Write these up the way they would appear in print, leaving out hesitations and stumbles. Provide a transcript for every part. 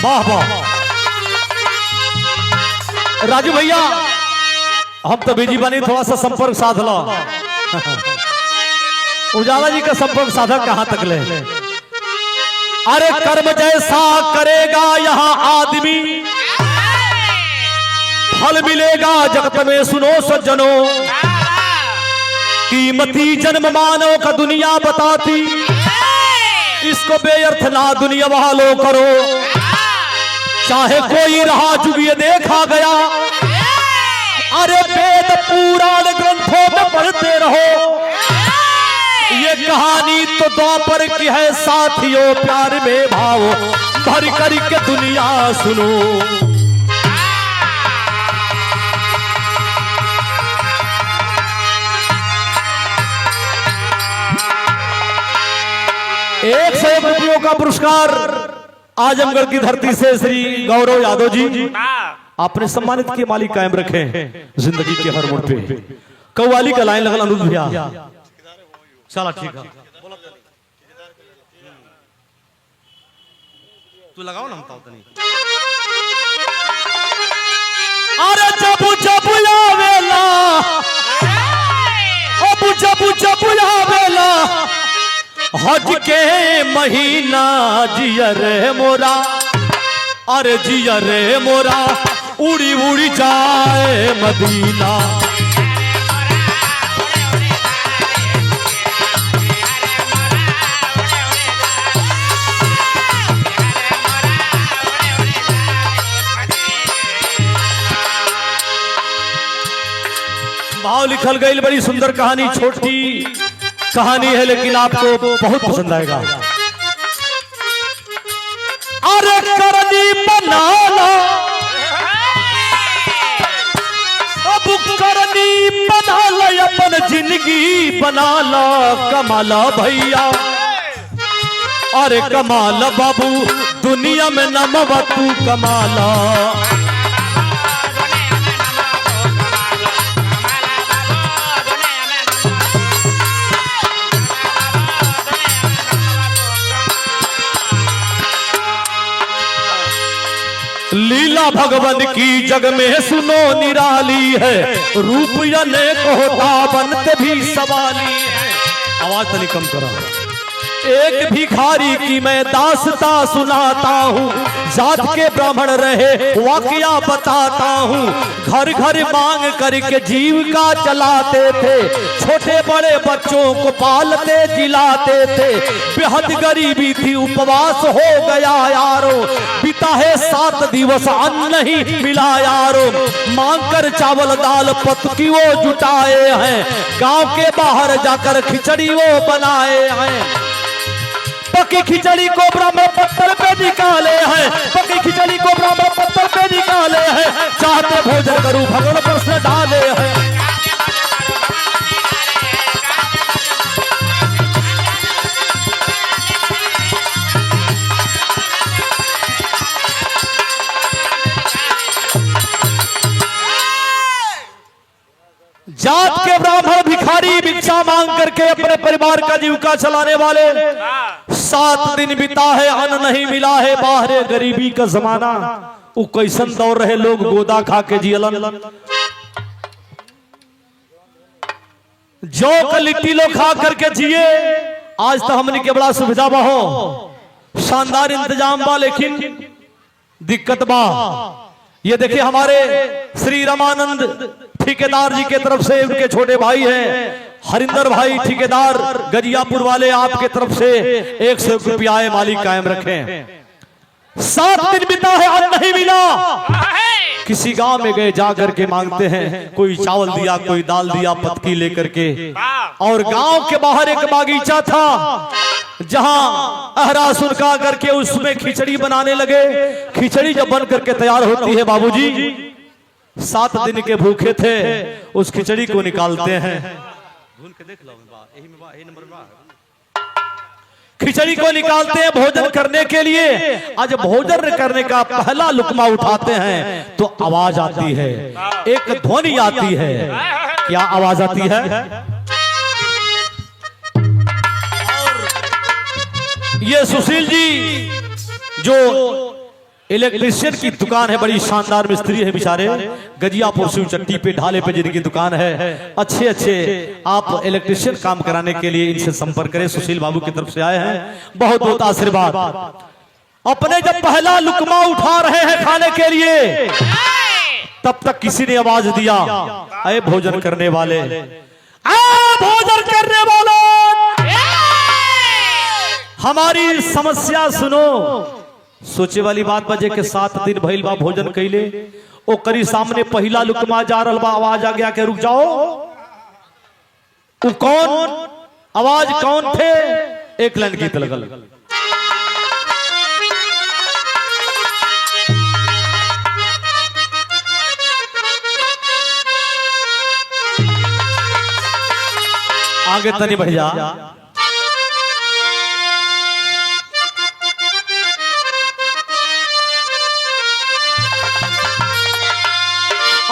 वाह वाह राजू भैया, हम तो बिजी बनी, थोड़ा सा संपर्क साध लो। उजाला जी का संपर्क साधा कहां तक ले? अरे कर्म जैसा करेगा यहाँ आदमी, फल मिलेगा जगत में। सुनो सज्जनों, कीमती जन्म मानव का दुनिया बताती, इसको बेअर्थ ना दुनिया वालों करो। चाहे कोई रहा जुग ये देखा गया, अरे वेद पुराण ग्रंथों में पढ़ते रहो। ये कहानी तो द्वापर की है साथियों, प्यार में भाव भर कर के दुनिया सुनो। ₹101 का पुरस्कार आजमगढ़ की धरती से श्री गौरव यादव जी आपने सम्मानित किए। मालिक कायम रखे जिंदगी के हर मोड़ पे। कव्वाली का लाइन लगल अनुज भैया, चला ठीक है, तू लगाओ ना, हम तनी। अरे जब जब आवेला, अब जब आवेला हज के महीना, जिया रे मोरा, अरे जिया रे मोरा, उड़ी उड़ी जाए मदीना। भाव लिखल गई, बड़ी सुंदर कहानी, छोटी कहानी है लेकिन आपको बहुत पसंद आएगा। अरे करनी बनाना, अब करनी बना लो, अपन जिंदगी बना लो, कमाला भैया, अरे कमाला बाबू, दुनिया में नमवा तू कमाला। लीला भगवान की जग में सुनो निराली है, रूप अनेक होता बनते भी सवाली है। आवाज तनी कम करो। एक भिखारी की मैं दास्ता सुनाता हूँ, जात के ब्राह्मण रहे वाकया बताता हूँ। घर घर मांग करके जीविका चलाते थे, छोटे बड़े बच्चों को पालते जिलाते थे। बेहद गरीबी थी, उपवास हो गया यारो, बीता है 7 दिवस अन्न नहीं मिला यारो। मांग कर चावल दाल पत्ती वो जुटाए हैं, गांव के बाहर जाकर खिचड़ी वो बनाए हैं। पकी खिचड़ी को ब्राह्मण पत्थर पे निकाले हैं, पकी खिचड़ी को ब्राह्मण पत्थर पे निकाले हैं। चाहते भोजन करूं भगवान प्रश्न डाले हैं। जात के ब्राह्मण भिखारी भिक्षा मांग करके अपने परिवार का जीविका चलाने वाले, 7 दिन बीता है अन्न नहीं मिला है, बाहर गरीबी का जमाना। वो कैसन दौर रहे, लोग गोदा खा के जियलन, जौ का लिट्टी लो खा करके जिए। आज तो हमने के बड़ा सुविधा बा हो, शानदार इंतजाम बा, लेकिन दिक्कत बा। ये देखिए हमारे श्री रामानंद ठेकेदार जी के तरफ से, उनके छोटे भाई हैं हरिंदर भाई ठेकेदार गजियापुर वाले, आपके तरफ से 101 रुपया आए। मालिक कायम रखें। 7 दिन बीता है अन्न नहीं मिला। किसी गांव में गए, जा करके मांगते हैं, कोई चावल दिया, कोई दाल दिया पत्ती लेकर के। और गांव के बाहर एक बागीचा था, जहां अहरा सुनका करके उसमें खिचड़ी बनाने लगे। खिचड़ी जब बन करके तैयार होती है, बाबूजी 7 दिन के भूखे थे, उस खिचड़ी को निकालते हैं। खिचड़ी को निकालते हैं भोजन करने के लिए। आज भोजन करने का पहला लुकमा उठाते हैं तो आवाज आती है, एक ध्वनि आती है। क्या आवाज आती है? ये सुशील जी जो इलेक्ट्रिशियन की दुकान है, बड़ी शानदार मिस्त्री है बेचारे, गजियापुर शिव चट्टी पे ढाले पे जिनकी दुकान है। अच्छे अच्छे आप इलेक्ट्रिशियन काम कराने के लिए इनसे संपर्क करें। सुशील बाबू की तरफ से आए हैं, बहुत बहुत आशीर्वाद। अपने जब पहला लुकमा उठा रहे हैं खाने के लिए, तब तक किसी ने आवाज दिया, अरे भोजन करने वाले, भोजन करने वाले, हमारी समस्या सुनो। सोचे वाली बात बजे के 7 दिन भइल बा भोजन कैले, ओ करी सामने पहला लुकमा जा रहल बा, आवाज आ गया के रुक जाओ। वो कौन आवाज कौन थे? एक लाइन गीत लगल, आगे तनी भैया।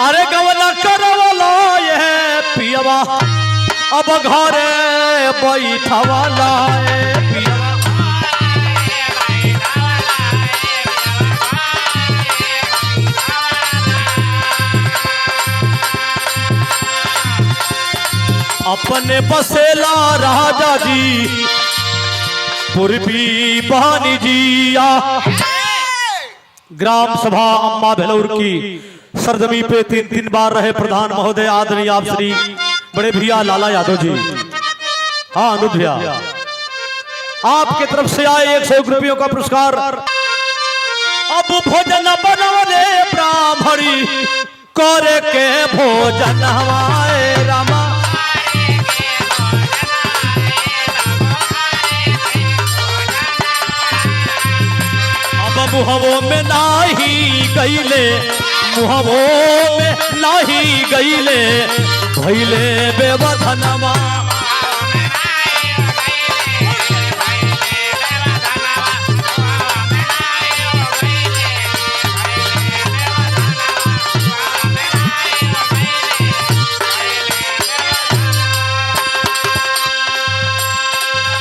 अरे गवला करवला ये पियवा, अब घरे बैठवाला अपने बसेला राजा जी पूर्वी बहानी जिया। ग्राम सभा अम्मा भेलौर की सरजमी पे 3 बार रहे प्रधान महोदय आदरणीय आप श्री बड़े भैया लाला यादव जी। हाँ अनुज भैया, आपके तरफ से आए 100 रुपयों का पुरस्कार। अब भोजन बनवले ब्राह्मणी करे के भोजन हमारे रामा, मुहवो में नाही गईले, मुहवो में नाही गईले, भइले बेवधनमा।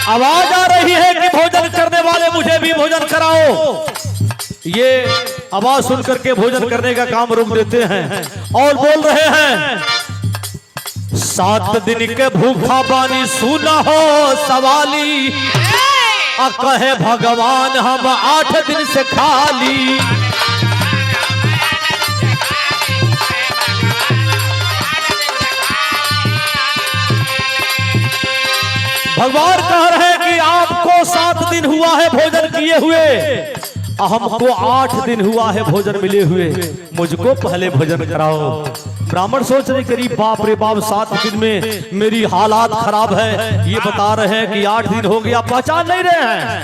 आवाज आ रही है कि भोजन करने वाले मुझे भी भोजन कराओ। ये आवाज सुन करके भोजन करने का काम रोक देते हैं और बोल रहे हैं, 7 दिन के भूखा बानी सुना हो सवाली, कहे भगवान हम 8 दिन से खाली। भगवान कह रहे हैं कि आपको 7 दिन हुआ है भोजन किए हुए, हमको 8 दिन हुआ है भोजन मिले हुए, मुझको पहले भोजन कराओ। ब्राह्मण सोच रहे करीब बाप रे बाप 7 दिन में मेरी हालात खराब है, ये बता रहे हैं कि 8 दिन हो गया, पहचान नहीं रहे हैं।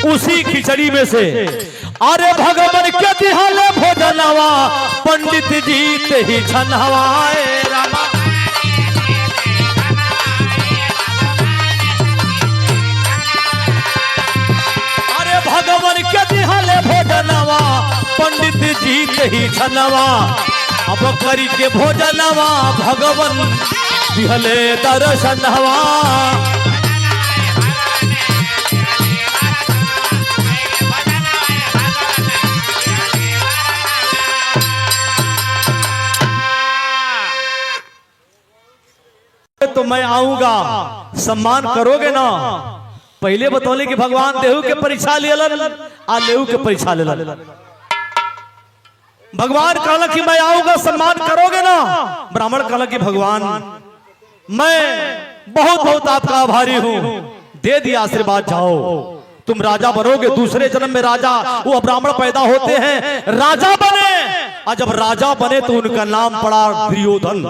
उसी खिचड़ी में से अरे भगवान के दिहाले भोजनवा, पंडित जी ते ही छनवाए रामा। भगवान के दिहाले भोजनवा, पंडित जी के ही छनवा, अब करी के भोजनवा, भगवान दिहले दर्शनवा। तो मैं आऊंगा, सम्मान करोगे ना? पहले बतौले कि भगवान देहू के परीक्षा लेलन आ लेहू के परीक्षा लेलन। भगवान कहला कि मैं आऊंगा, सम्मान करोगे ना? ब्राह्मण कहला कि भगवान मैं बहुत बहुत आपका आभारी हूं, दे दिया आशीर्वाद, जाओ तुम राजा बनोगे। दूसरे जन्म में राजा वो ब्राह्मण पैदा होते हैं, राजा बने, और जब राजा बने तो उनका नाम पड़ा दुर्योधन।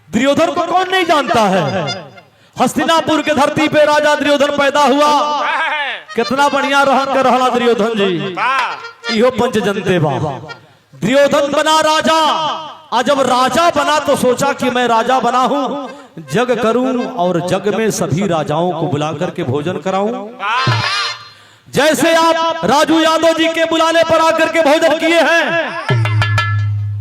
दुर्योधन को कौन नहीं जानता है? हस्तिनापुर के धरती पे राजा दुर्योधन पैदा हुआ। कितना बढ़िया रहन कर रहला दुर्योधन जी, इहो पंच जनते बा। दुर्योधन बना राजा, और जब राजा बना तो सोचा कि मैं राजा बना हूं, जग करूं और जग में सभी राजाओं को बुला करके भोजन कराऊं। जैसे आप राजू यादव जी के बुलाने पर आकर के भोजन किए हैं,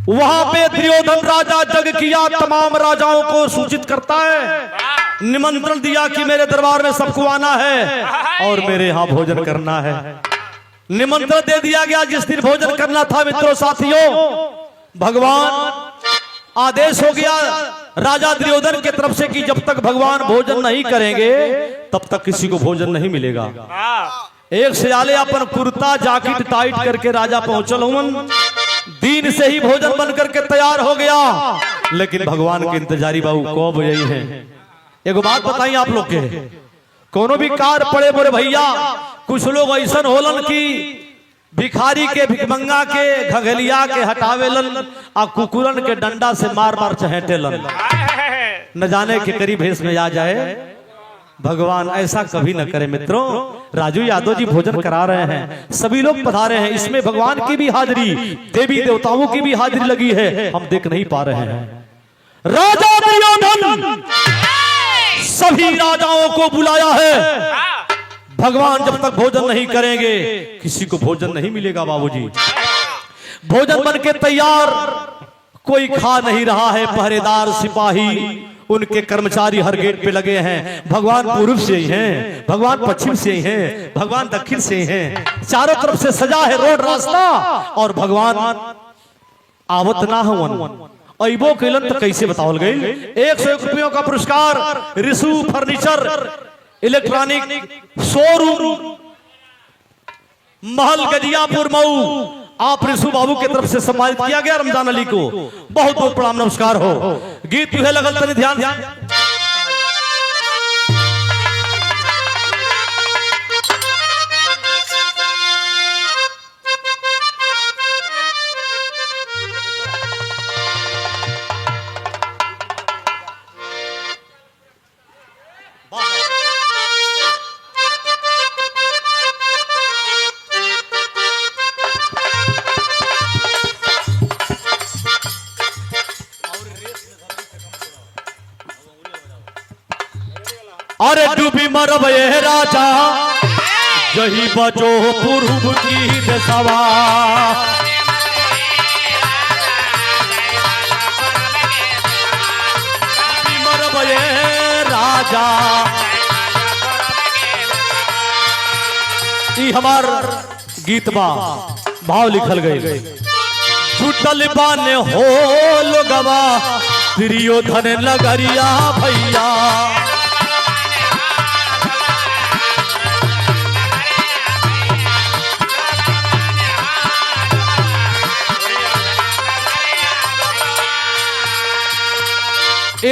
वहां पे दुर्योधन राजा जग किया तमाम राजाओं को सूचित करता है, निमंत्रण दिया कि मेरे दरबार में सबको आना है और मेरे यहां भोजन करना है। निमंत्रण दे दिया गया। जिस दिन भोजन करना था मित्रों साथियों, भगवान आदेश हो गया राजा दुर्योधन की तरफ से कि जब तक भगवान भोजन नहीं करेंगे तब तक किसी को भोजन नहीं मिलेगा। एक सयाले अपन कुर्ता जाकेट टाइट करके राजा पहुंचल हुन, दिन से ही भोजन बन करके तैयार हो गया, लेकिन भगवान के इंतजारी बाबू कब यही है। एगो बात बताइए आप लोग के, कोनो भी कार पड़े बोले भैया, कुछ लोग ऐसा होलन की भिखारी के, भिखमंगा के, घगलिया के हटावेलन आ कुकुरन के डंडा से मार मार चहेटेलन, न जाने के करीब भेष में आ जाए। भगवान ऐसा कभी न करे मित्रों। राजू यादव जी भोजन करा रहे हैं, सभी लोग पधारे हैं, इसमें भगवान की भी हाजिरी, देवी देवताओं की भी हाजिरी लगी है, हम देख नहीं पा रहे हैं। राजा दुर्योधन सभी राजाओं को बुलाया है। भगवान जब तक भोजन नहीं करेंगे किसी को भोजन नहीं मिलेगा। बाबूजी भोजन बन के तैयार, कोई खा नहीं रहा है, पहरेदार सिपाही उनके कर्मचारी हर गेट पे लगे हैं। भगवान पूर्व से ही हैं, भगवान पश्चिम से ही हैं, भगवान दक्षिण से ही हैं, चारों तरफ से सजा है रोड रास्ता, और भगवान आवत ना हवन। अबो कैलन तो कैसे बतावल गई। 101 रुपयों का पुरस्कार ऋषु फर्नीचर इलेक्ट्रॉनिक शोरूम महल गजियापुर मऊ, आप ऋषु बाबू की तरफ से सम्मानित किया गया। रमजान अली को बहुत बहुत प्रणाम नमस्कार हो। गीत तुहे लगल तनी ध्यान ध्यान। अरे डूबी मरब ये राजा जही बचो पूर्व की दशवा, मरब ये राजा। ई हमार गीत बा भाव लिखल गई। छुटल बाने हो लोगवा दुर्योधन नगरिया भैया,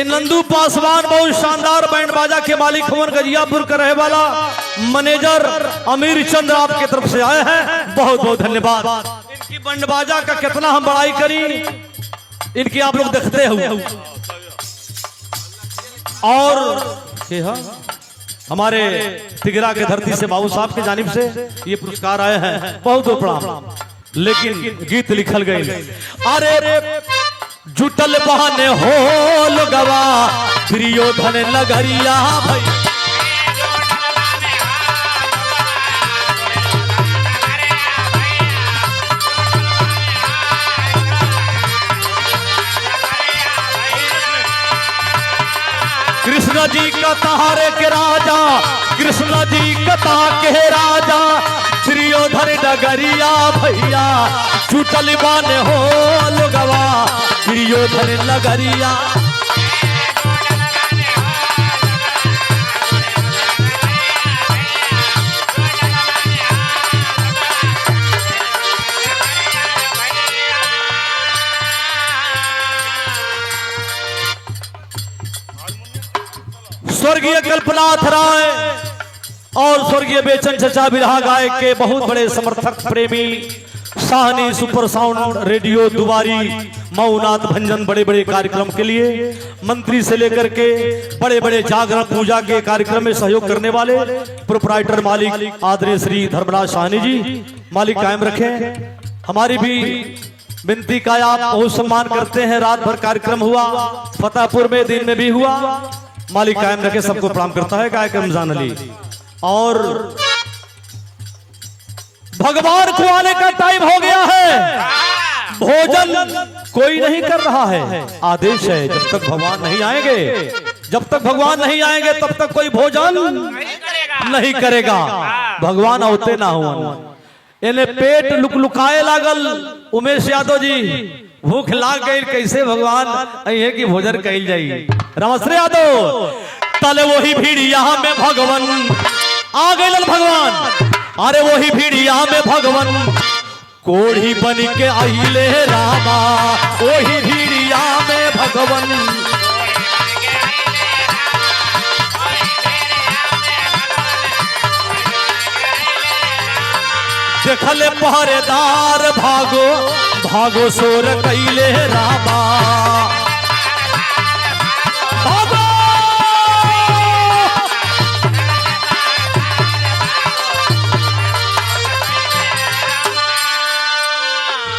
नंदू पासवान बहुत शानदार बैंड बाजा के मालिक हुवन, गजियापुर का रहे वाला मैनेजर अमीर चंद्र आपके तरफ से आए हैं, बहुत बहुत धन्यवाद। इनकी बैंड बाजा का कितना हम बड़ाई करी, इनकी आप लोग देखते हो। और हमारे तिगरा के धरती से बाबू साहब की जानिब से ये पुरस्कार आए हैं, बहुत बहुत प्रणाम। लेकिन गीत लिखल गई, अरे जुटल बहाने हो लोगवा दुर्योधन नगरिया भाई, कृष्ण जी कतारे के राजा, कृष्ण जी कता के राजा दुर्योधन नगरिया भैया, जुटल बहाने हो लोगवा दुर्योधन नगरिया। स्वर्गीय कल्पनाथ राय और स्वर्गीय बेचन चचा बिरहा गायक के बहुत बड़े समर्थक प्रेमी, साहनी सुपर साउंड रेडियो दुबारी मऊनाथ भंजन, बड़े बड़े कार्यक्रम के लिए मंत्री से लेकर के बड़े बड़े जागरण पूजा के कार्यक्रम में सहयोग करने वाले प्रोपराइटर मालिक आदरणीय श्री धर्मराज साहनी जी, मालिक कायम रखें। हमारी भी विनती का आप बहुत सम्मान करते हैं। रात भर कार्यक्रम हुआ, फतेहपुर में दिन में भी हुआ, मालिक कायम रखे, सबको प्रणाम करता है गायक रमजान अली। और भगवान को आने का टाइम हो गया है, भोजन कोई नहीं कर रहा है, आदेश है जब तक भगवान नहीं आएंगे, जब तक भगवान नहीं आएंगे तब तक कोई भोजन नहीं करेगा। भगवान होते ना हो, इन्हें पेट लुकलुकाए लागल। उमेश यादव जी भूख लाग गई, कैसे भगवान अहे की भोजन कैल जाई। रमश्री यादव तले वही भीड़िया में भगवान आ गए भगवान। अरे वही भीड़िया में भगवान कोढ़ी बन के आइले रामा। वही भीड़िया में भगवान देखले पहरेदार भागो भागो सोर कैले रामा। भागो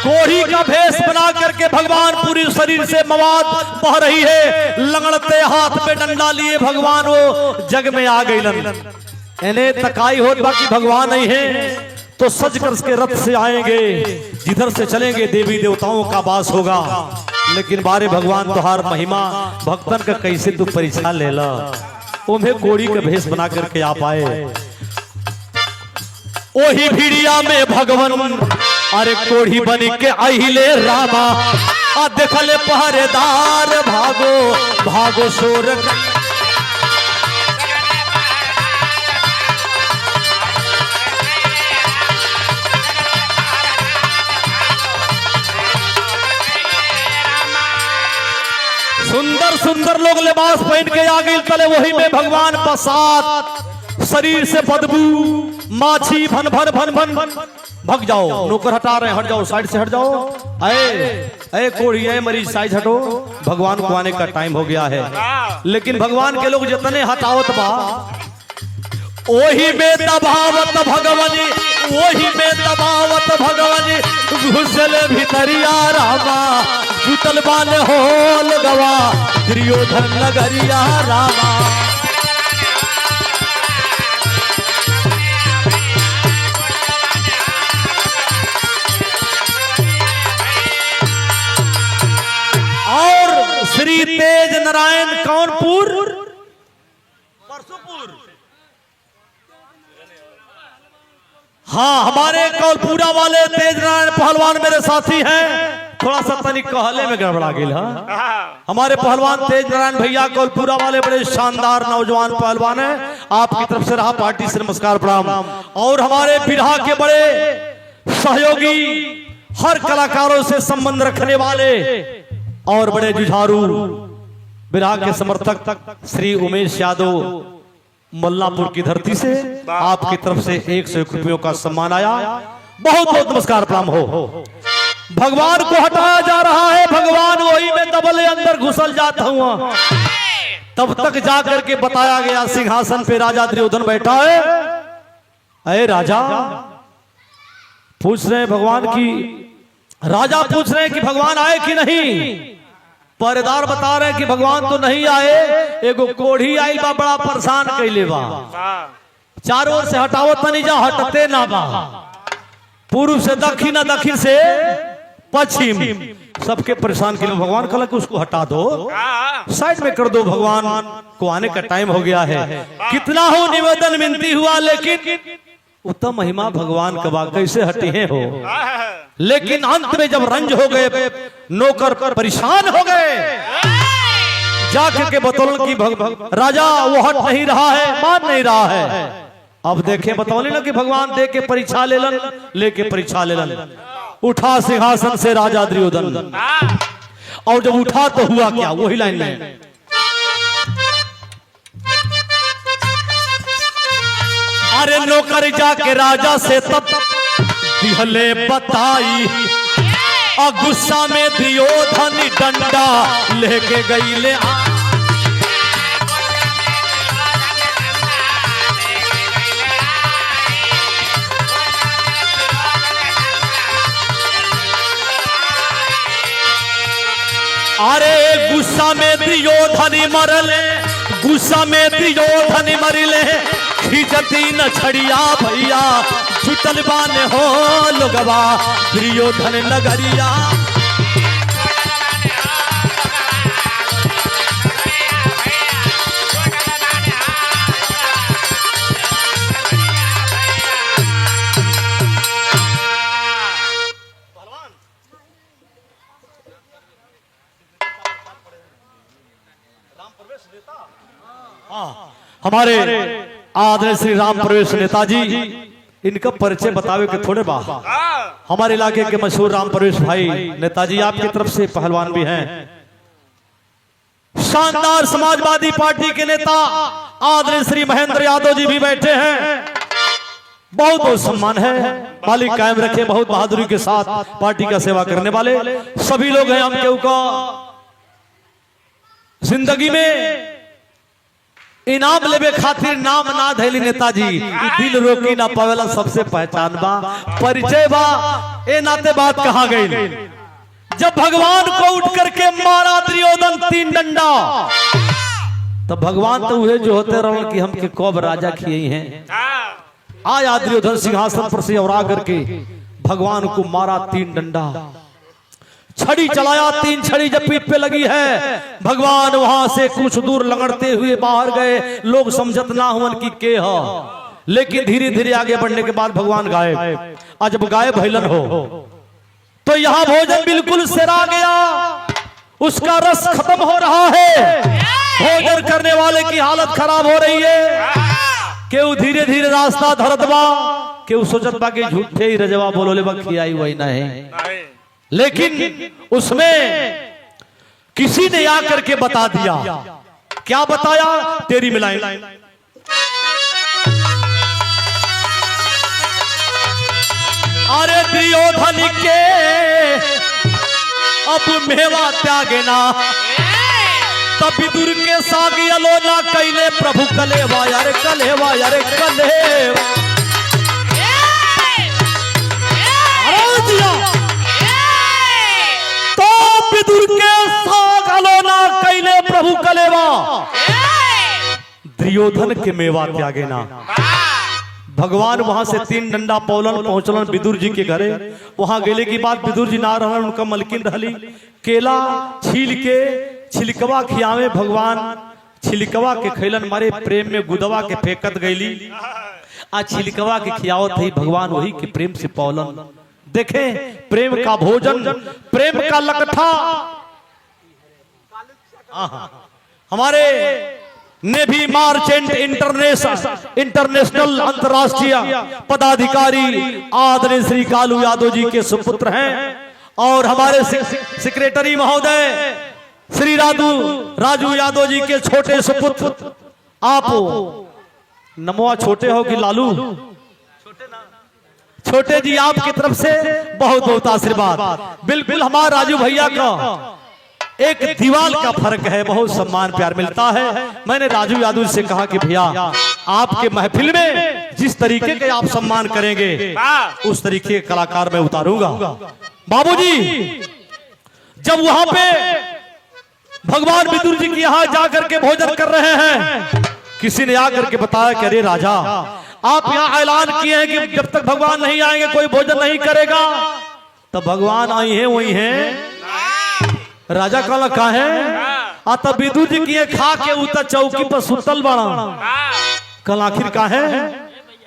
कोढ़ी का भेष बना करके भगवान पूरी शरीर से मवाद बह रही है। लंगड़ते हाथ पे डंडा लिए भगवान वो जग में आ गई। इन्हें तकाई हो बाकी भगवान नहीं है तो सज कर के रथ से आएंगे, जिधर से चलेंगे देवी देवताओं का वास होगा। लेकिन बारे भगवान तुहार महिमा भक्तन का कैसे तू परीक्षा ले ला। उन्हें कोढ़ी का भेष बना करके आ पाए। ओही भीड़िया में भगवान अरे कोढ़ी बन के आइले रामा। आ देखले पहरेदार भागो भागो सोर सुंदर सुंदर लोग लिबास पहन के आ गए। तले वही में भगवान बसात शरीर से बदबू माछी भन भन भन भन भन। भग जाओ, नौकर हटा रहे हैं, हट जाओ, साइड से हट जाओ। अरे कोढ़ी है मरीज साइड हटो, भगवान को आने का टाइम हो गया है। लेकिन भगवान के लोग जितने हटावत बा वही में दबावत भगवानी, वही में दबावत भगवानी घुसले भीतरिया रामा। जुटल बान होल गवा दुर्योधन नगरिया रामा। और श्री तेज नारायण कौनपुर परसोपुर, हाँ हमारे कौलपुरा वाले तेज नारायण पहलवान मेरे साथी हैं। थोड़ा सा तनिक कहले में गड़बड़ा गया। हमारे पहलवान तेज नारायण भैया कौलपुरा वाले बड़े शानदार नौजवान पहलवान हैं। आपकी तरफ से रहा पार्टी से नमस्कार प्रणाम। और हमारे बिरहा के बड़े सहयोगी, हर कलाकारों से संबंध रखने वाले और बड़े जुझारू बिरहा के समर्थक श्री उमेश यादव मुल्लापुर की धरती से आपकी तरफ से 101 रुपयों का सम्मान आया। बहुत बहुत नमस्कार प्रणाम हो। भगवान को हटाया जा रहा है, भगवान वही में दबले अंदर घुसल जाता हुआ। तब तक जाकर के बताया गया सिंहासन पे राजा दुर्योधन बैठा है। अरे राजा पूछ रहे हैं भगवान की, राजा पूछ रहे हैं कि भगवान आए कि नहीं। पहरेदार बता रहे हैं कि भगवान तो नहीं आए, एगो कोढ़ी आई बा बड़ा परेशान कैले बा। चारों ओर से हटावत नहीं जा, हटते ना बा। पूर्व से दक्षिण, दक्षिण से पश्चिम, सबके परेशान के लिए भगवान कहला कि उसको हटा दो, साइड में कर दो, भगवान को आने का टाइम हो गया है। कितना हो निवेदन विनती हुआ, लेकिन उत्तम महिमा भगवान कबा कैसे हटी है हो। लेकिन अंत में जब रंज हो गए, नौकर परेशान हो गए, जाकर के बतौल की राजा वो हट नहीं रहा है, मान नहीं रहा है। अब देखे बतौले ना कि भगवान दे के परीक्षा लेलन, लेके परीक्षा लेलन। उठा सिंहासन से राजा दुर्योधन, और जब उठा तो हुआ क्या, वही लाइन में अरे नौकर जाके राजा से तब दिहले बताई, और गुस्सा में दुर्योधन डंडा लेके गई ले। अरे गुस्सा में दुर्योधन मरले, गुस्सा में दुर्योधन मरले, खींचती न छड़िया भैया, छुटल बाने हो लोगवा दुर्योधन नगरिया। हमारे आदरणीय श्री राम प्रवेश नेताजी, इनका परिचय बतावे के थोड़े बा। हमारे इलाके के मशहूर राम प्रवेश भाई नेताजी आपकी तरफ से पहलवान भी हैं, शानदार समाजवादी पार्टी के नेता आदरणीय श्री महेंद्र यादव जी भी बैठे हैं। बहुत बहुत सम्मान है, मालिक कायम रखे। बहुत बहादुरी के साथ पार्टी का सेवा करने वाले सभी लोग हैं। हम केहू का जिंदगी में इनाम लेवे खातिर नाम ना धैली नेताजी, दिल रोकी ना पावेला सबसे पहचान बा, परिचय बा, ए नाते बात कहा गई। जब भगवान को उठ करके मारा दुर्योधन 3 डंडा, तब भगवान तो हुए जो होते रहो कि हम के कौब राजा किए हैं। आया दुर्योधन सिंहासन पर से और आकर के भगवान को मारा 3 डंडा, छड़ी चलाया 3 छड़ी जब पीठ पे लगी है, भगवान वहां से कुछ दूर लंगड़ते हुए बाहर गए। लोग समझत ना हुआ कि के हो, लेकिन धीरे धीरे आगे बढ़ने के बाद भगवान गायब। आज जब गायब भैलन हो तो यहाँ भोजन बिल्कुल सिरा गया, उसका रस खत्म हो रहा है, भोजन करने वाले की हालत खराब हो रही है। केहू धीरे धीरे रास्ता धरत बा, केहू सोचत बा कि झूठे ही रजवा बोलोले बा खियाई वही नहीं, लेकिन उसमें किसी ने आकर के बता दिया। क्या बताया? तेरी मिलाई। अरे दुर्योधन के अब मेवा त्यागे ना, तब विदुर के सागी अलोना कैले प्रभु कलेवा, यारे कलेवा, यारे कलेवा। तो विदुर के साग अलोना कैले प्रभु कलेवा, दुर्योधन के मेवा त्यागे ना। भगवान वहां से 3 डंडा पौलन पहुंचलन विदुर जी के घरे। वहां गेले की बात विदुर जी ना रहन, उनका मलकिन रहली। केला छील के छिलकवा खियावे भगवान, छिलकवा के खैलन मारे प्रेम में गुदवा के फेंकत गईली। आ छिलकवा के खियावत थी भगवान, वही के प्रेम से पौलन। देखे प्रेम का भोजन, प्रेम का लकठा। हमारे नेवी मार्चेंट इंटरनेशनल अंतर्राष्ट्रीय पदाधिकारी आदरणीय श्री कालू यादव जी के सुपुत्र हैं, और हमारे सेक्रेटरी महोदय श्री राजू यादव जी के छोटे सुपुत्र। आप नमोआ छोटे हो कि लालू? छोटे जी, आपकी तरफ से बहुत बहुत आशीर्वाद। बिल्कुल हमारे राजू भैया का एक दीवाल का फर्क है, बहुत सम्मान प्यार मिलता है। मैंने राजू यादव से कहा कि भैया आपके महफिल में जिस तरीके के आप सम्मान करेंगे उस तरीके के कलाकार मैं उतारूंगा। बाबूजी जब वहां पे भगवान विदुर जी के यहाँ जाकर के भोजन कर रहे हैं, किसी ने आकर के बताया कि अरे राजा, आप यहाँ ऐलान किए हैं कि जब तक भगवान नहीं आएंगे कोई भोजन नहीं करेगा। तब भगवान आई हैं वही हैं। राजा कहला का है? तब विदुर जी की खा के उतर चौकी पर सुतल बड़ा। कल आखिर का है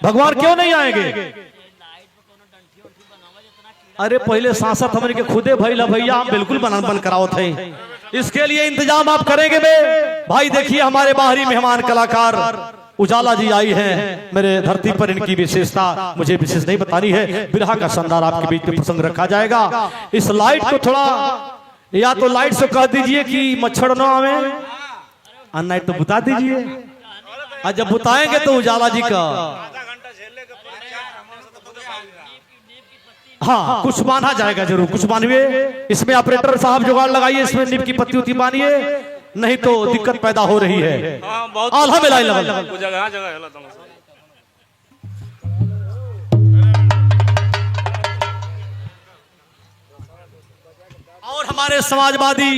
भगवान क्यों नहीं आएंगे? अरे पहले सांसद हमारे के खुदे भैया भैया हम बिल्कुल बन कराओ थे, इसके लिए इंतजाम आप करेंगे बे भाई। देखिए हमारे बाहरी मेहमान कलाकार उजाला जी आई हैं, मेरे धरती पर इनकी विशेषता मुझे विशेष नहीं बतानी है। बिरहा का शानदार आपके बीच में प्रसंग रखा जाएगा। इस लाइट को थोड़ा या तो लाइट से कह दीजिए कि मच्छर न आवे, और नहीं तो बुता दीजिए। और जब बुताएंगे तो उजाला जी का हाँ कुछ बांधा जाएगा, जरूर कुछ बांधिए। इसमें ऑपरेटर साहब जुगाड़ लगाइए, इसमें नीम की पत्ती उती बांधिए, नहीं तो दिक्कत पैदा हो रही है। आल्हा में लाइन और हमारे समाजवादी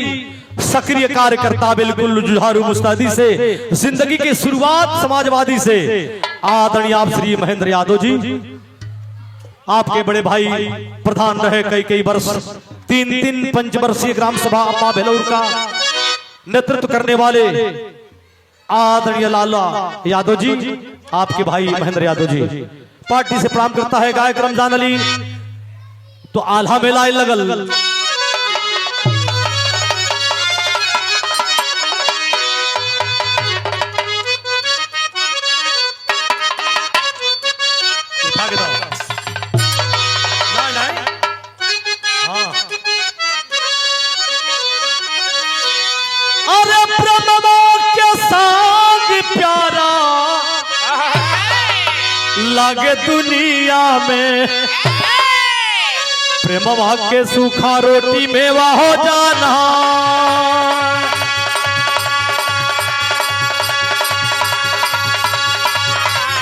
सक्रिय कार्यकर्ता बिल्कुल जुझारू मुस्तैदी से जिंदगी की शुरुआत समाजवादी से आदरणीय आप श्री महेंद्र यादव जी, आपके बड़े भाई प्रधान रहे कई वर्ष, 3 पंचवर्षीय ग्राम सभा अम्मा भेलौर का नेतृत्व करने वाले आदरणीय लाला यादव जी, आपके भाई महेंद्र यादव जी पार्टी से प्रणाम करता है गायक रमजान अली। तो आल्हा में लाइन लगल। लागे दुनिया में प्रेमवा के सूखा रोटी मेवा हो जाना।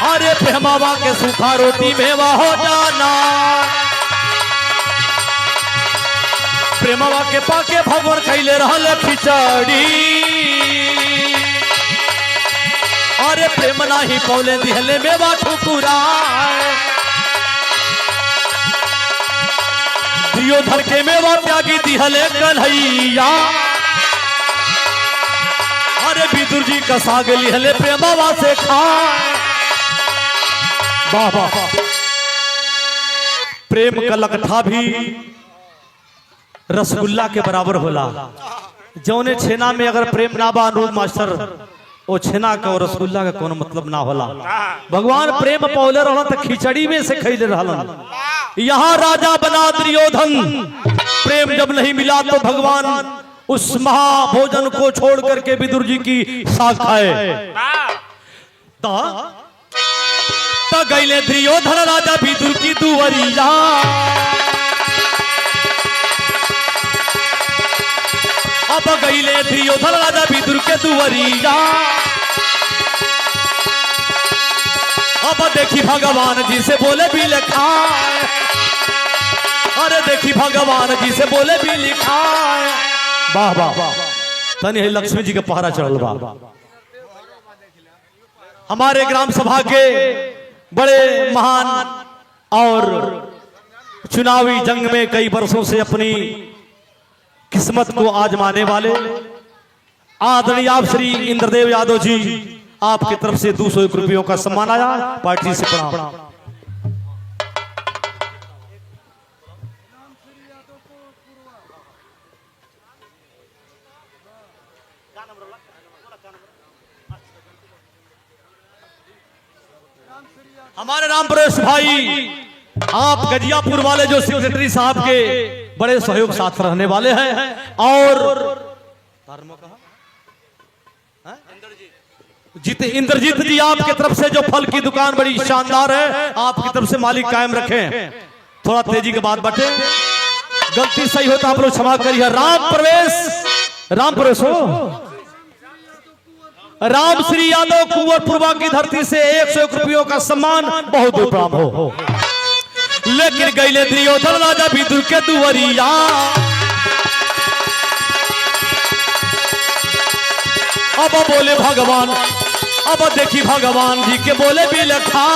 अरे प्रेमवा के सूखा रोटी मेवा हो जाना। प्रेमवा के पाके भगवान खैले रहल खिचड़ी। अरे प्रेम नाही पौले दिहले मेवा ठुकुरा। दियो धर के मेवा त्यागी दिहले कन्हैया। अरे विदुर जी का साग लिहले प्रेमवा से खा। वाह वाह। प्रेम का लकठा भी रसगुल्ला के बराबर होला। जौने छेना में अगर प्रेम ना बा अनुरूप मास्टर, वो छेना का और रसगुल्ला का कोनो मतलब ना होला। भगवान प्रेम पौले रहलन त खिचड़ी में से खैले रहलन। यहाँ राजा बना दुर्योधन। प्रेम जब नहीं मिला तो भगवान उस महाभोजन को छोड़ करके विदुर जी की साग खाए। तो गईले दुर्योधन राजा विदुर की दुवरिया। अब गईले दुर्योधन राजा विदुर के दुवरिया। अब देखी भगवान जी से बोले भी लिखा। अरे देखी भगवान जी से बोले भी लिखा। वाह वाह। तनी लक्ष्मी जी के पहरा चढ़ल बा। हमारे ग्राम सभा के बड़े महान और चुनावी जंग में कई वर्षों से अपनी किस्मत को आजमाने वाले आदरणीय आप श्री इंद्रदेव यादव जी, आपकी तरफ से 201 रुपयों का सम्मान आया। पार्टी से प्रणाम। हमारे राम प्रवेश भाई, आप गजियापुर वाले जो सेक्रेटरी साहब के बड़े सहयोग साथ रहने वाले हैं। और इंद्रजीत जी, आपकी तरफ से जो फल की दुकान बड़ी शानदार है, आपकी तरफ से मालिक कायम रखें। थोड़ा तेजी के बाद बटे, गलती सही होता आप लोग क्षमा करिए। राम प्रवेश हो राम श्री यादव कुंवरपुरवा की धरती से 101 रुपयों का सम्मान बहुत बहुत प्रणाम हो। लेकिन गईले दुर्योधन राजा विदुर के दुवरिया। अब बोले भगवान, अब देखी भगवान जी के बोले भी लिखा।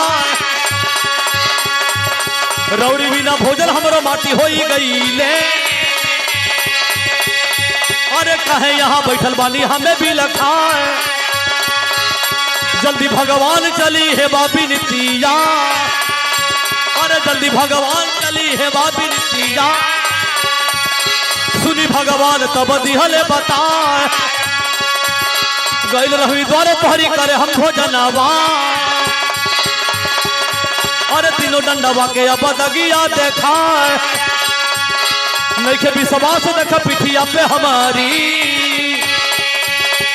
रौड़ी बिना भोजन हमरो माटी होई गईले। अरे कहे यहाँ बैठल बानी हमें भी लिखा। जल्दी भगवान चली है बाबी नितिया। अरे जल्दी भगवान चली है बाबी नितिया। सुनी भगवान तब दिहले बता। गैल रही द्वारे पहरी करे हम भोजनवा। अरे तीनों डंडवा के अब दगिया देखा। नइखे विश्वास देख पिठिया पे हमारी।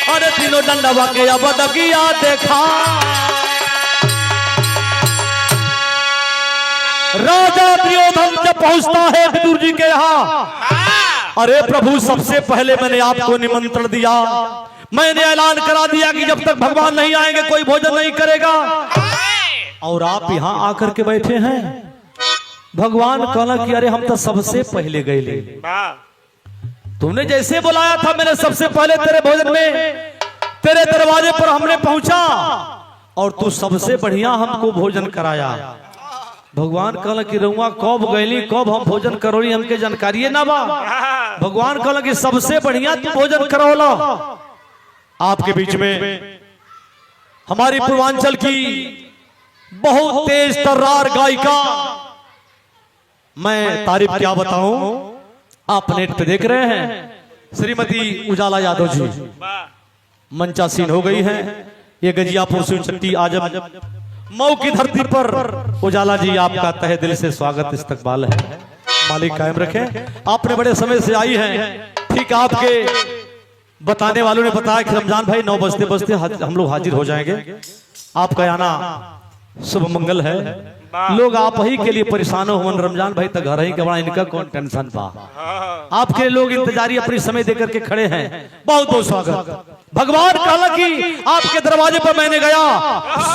अरे तीनों डंडवा के अब दगिया देखा। राजा दुर्योधन जब पहुंचता है विदुर जी के यहाँ। अरे प्रभु, सबसे पहले मैंने आपको निमंत्रण दिया। मैंने ऐलान करा दिया कि जब तक भगवान नहीं आएंगे कोई भोजन नहीं करेगा। और आप यहाँ आकर के बैठे हैं। भगवान कहला कि अरे हम तो सबसे पहले गए। तुमने जैसे बुलाया था मैंने सबसे पहले तेरे भोजन में तेरे दरवाजे पर हमने पहुंचा। और तू सबसे बढ़िया हमको भोजन कराया। भगवान कहला कि रउआ कब गईली, कब हम भोजन करोली, हमके जानकारी ना बा। भगवान कहला कि सबसे बढ़िया तू भोजन करौला। आपके बीच में हमारी पूर्वांचल की बहुत तेज तर्रार गायिका, मैं तारीफ क्या बताऊं, आप नेट पे देख रहे हैं, श्रीमती उजाला यादव जी मंचासीन हो गई हैं। ये गजियापुर शिवचट्टी आजम मऊ की धरती पर उजाला जी आपका तहे दिल से स्वागत इस्तकबाल है। मालिक कायम रखे। आपने बड़े समय से आई हैं। ठीक आपके बताने वालों ने बताया कि रमजान भाई 9 बजते बजते हम लोग हाजिर हो जाएंगे। आपका आना शुभ मंगल है। लोग आप ही के लिए परेशान हो रमजान भाई तो घर ही के बड़ा इनका कौन टेंशन बा। आपके लोग इंतजारी अपनी समय देकर के खड़े हैं। बहुत बहुत स्वागत। भगवान कहला कि आपके दरवाजे पर मैंने गया,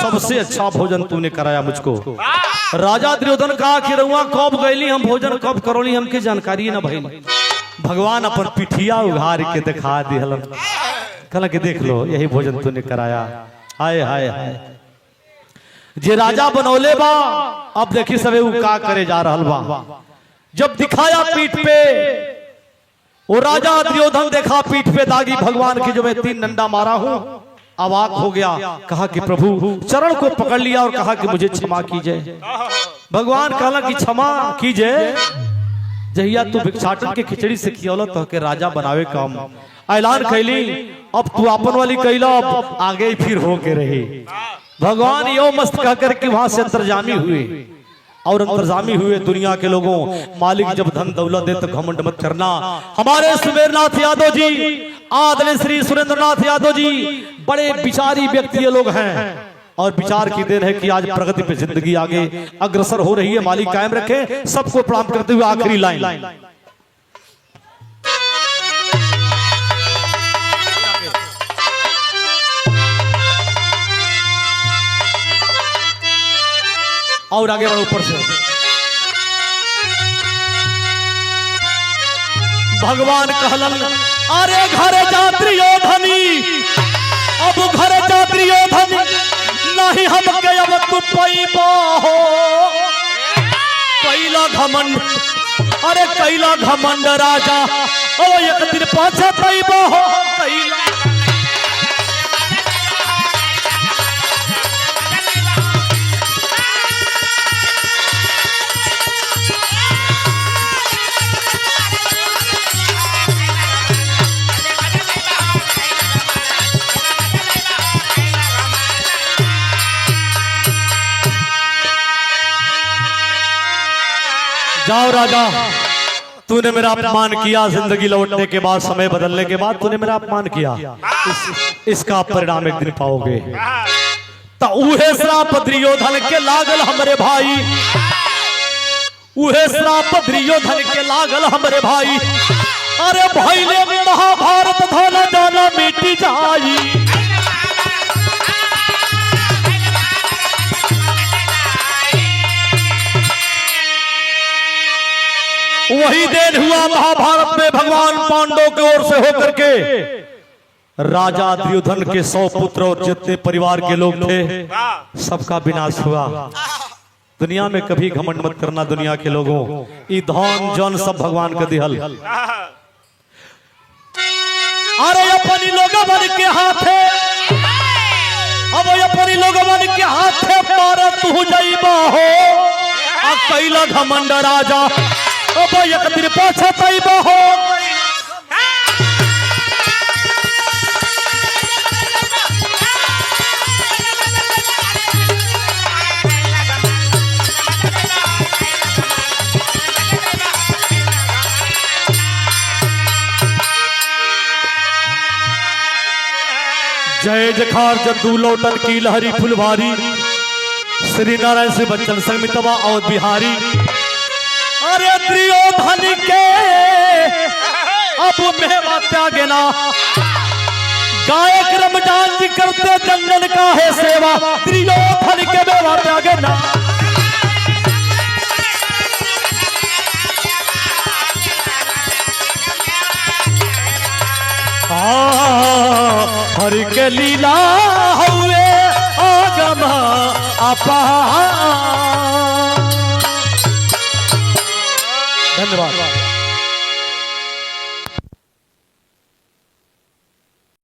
सबसे अच्छा भोजन तूने कराया मुझको। राजा दुर्योधन कहा कि रउआ कब गईली, हम भोजन कब करोली हमके जानकारी ना भइल। भगवान अपन पिठिया उघार के दिखा दिहलन, कहला कि देख लो यही भोजन तूने कराया। हाय हाय हाय जे राजा बनौले बा, अब देखी सबे वो का करे जा रहल बा। जब दिखाया पीठ पे, वो राजा दुर्योधन देखा पीठ पे दागी भगवान की, जो मैं 3 डंडा मारा हूं, अवाक हो गया। कहा कि प्रभु, चरण को पकड़ लिया और कहा कि मुझे क्षमा कीजिए। भगवान कहला कि क्षमा कीजिए, जहिया तू भिक्षाटन के खिचड़ी से खियौला तो के राजा बनावे काम ऐलान कैली, अब तू अपन वाली कैला, अब आगे फिर हो के रही। भगवान यो मस्त कह करके वहां से अंतर्जामी हुए और अंतर्जामी हुए दुनिया के लोगों। मालिक जब धन दौलत दे तो घमंड मत करना। हमारे सुमेरनाथ यादव जी, आदरणीय श्री सुरेंद्रनाथ यादव जी बड़े विचारी व्यक्ति लोग हैं और विचार की देन है कि आज प्रगति पे जिंदगी आगे अग्रसर हो रही है। मालिक कायम रखे। सबको प्रणाम करते हुए आखिरी लाइन। और आगे बढ़ो ऊपर से। भगवान कहलन, अरे घर जात्रियो धनी, अब घर जात्रियो धनी नहीं हमके अब तू पैबा हो। कैला घमंड, अरे कैला घमंड राजा, ओ एक दिन पाछे पैबा हो। कैला जाओ राजा, तूने मेरा अपमान किया। जिंदगी लौटने के बाद, समय बदलने के बाद तूने मेरा अपमान किया। इसका परिणाम एक दिन पाओगे। तो उहे श्राप दुर्योधन के लागल हमरे भाई, उहे श्राप दुर्योधन के लागल हमरे भाई। अरे भाई ने महाभारत धोला जाना मिटी जाई। वही दिन हुआ महाभारत में, भगवान पांडवों की ओर से होकर के राजा दुर्योधन के 100 पुत्र और जितने परिवार के लोग थे सबका विनाश हुआ। दुनिया में कभी घमंड मत करना दुनिया के लोगों। ई धन जन सब भगवान का दिहल। अरे अपनी लोगों बन के हाथे, अब अपनी लोगों बन के हाथे मारा तू जाइबा हो। कैला घमंड राजा, अब एक दिन पाछे पैबा हो। जय जखार जद्दू लौटन की लहरी फुलवारी, श्री नारायण से बच्चन संगमितवा और बिहारी। अरे दुर्योधन के अब मेवा त्यागे ना, गायक रमजान जी करते जंगल का है सेवा। दुर्योधन के मेवा त्यागे ना। हर के लीला हुए आगम अपा। धन्यवाद।